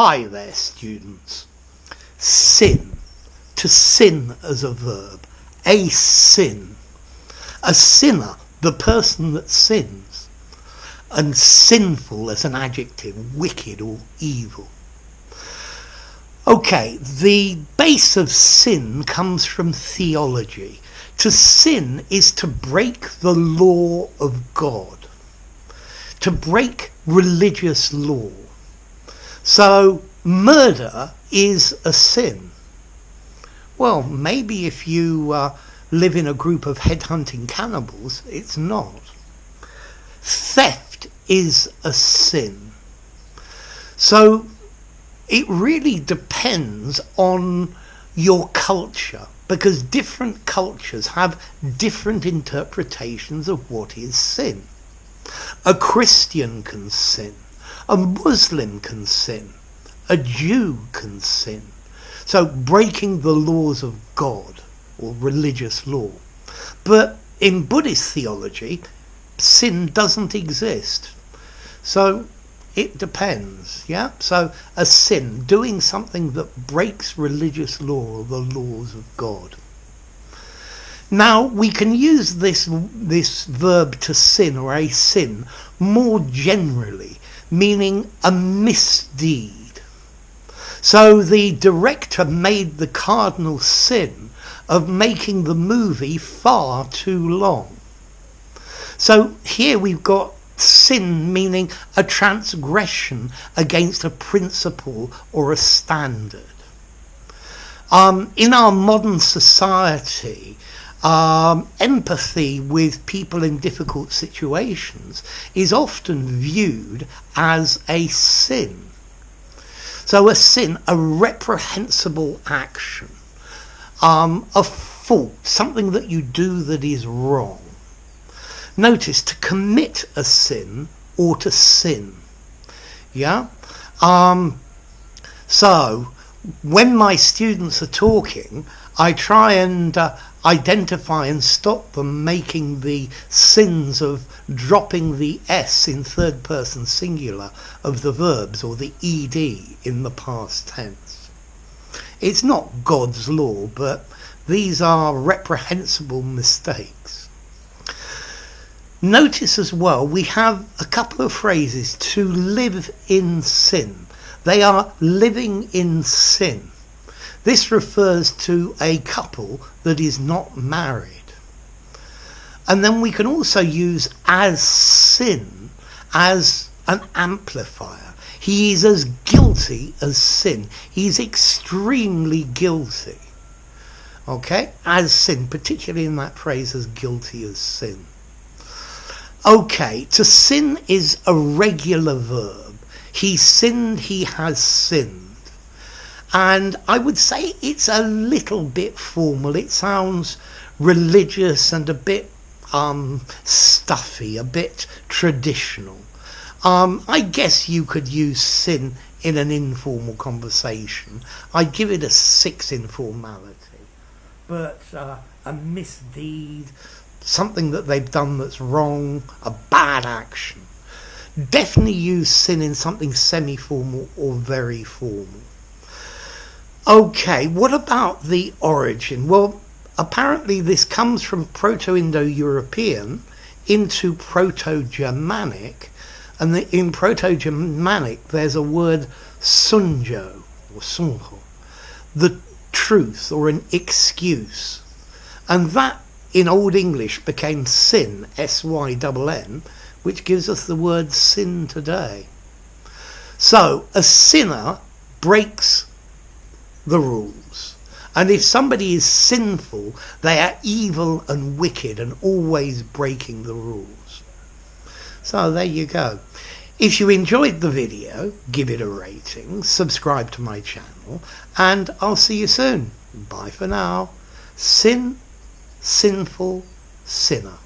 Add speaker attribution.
Speaker 1: Hi there, students. Sin. To sin as a verb. A sin. A sinner, the person that sins. And sinful as an adjective, wicked or evil. Okay, the base of sin comes from theology. To sin is to break the law of God. To break religious law. So, murder is a sin. Well, maybe if you live in a group of headhunting cannibals, it's not. Theft is a sin. So, it really depends on your culture, because different cultures have different interpretations of what is sin. A Christian can sin. A Muslim can sin. A Jew can sin. So breaking the laws of God or religious law. But in Buddhist theology, sin doesn't exist. So it depends, yeah? So a sin, doing something that breaks religious law or the laws of God. Now, we can use this verb to sin, or a sin, more generally, meaning a misdeed. So the director made the cardinal sin of making the movie far too long. So here we've got sin meaning a transgression against a principle or a standard. In our modern society, empathy with people in difficult situations is often viewed as a sin. So a sin, a reprehensible action, a fault, something that you do that is wrong. Notice, to commit a sin or to sin. Yeah? So when my students are talking, I try and identify and stop them making the sins of dropping the S in third person singular of the verbs, or the ED in the past tense. It's not God's law, but these are reprehensible mistakes. Notice as well, we have a couple of phrases: to live in sin. They are living in sin. This refers to a couple that is not married. And then we can also use as sin as an amplifier. He is as guilty as sin. He's extremely guilty. Okay? As sin, particularly in that phrase, as guilty as sin. Okay, to sin is a regular verb. He sinned, he has sinned. And I would say it's a little bit formal. It sounds religious and a bit stuffy, a bit traditional. I guess you could use sin in an informal conversation. I'd give it a 6 informality. But a misdeed, something that they've done that's wrong, a bad action. Definitely use sin in something semi-formal or very formal. Okay, what about the origin? Well, apparently this comes from Proto-Indo-European into Proto-Germanic, and in Proto-Germanic there's a word sunjo, or sunjo, the truth or an excuse, and that in Old English became sin, S-Y-N-N, which gives us the word sin today. So a sinner breaks the rules, and if somebody is sinful, they are evil and wicked and always breaking the rules. So there you go. If you enjoyed the video, give it a rating, subscribe to my channel, and I'll see you soon. Bye for now. Sin, sinful, sinner.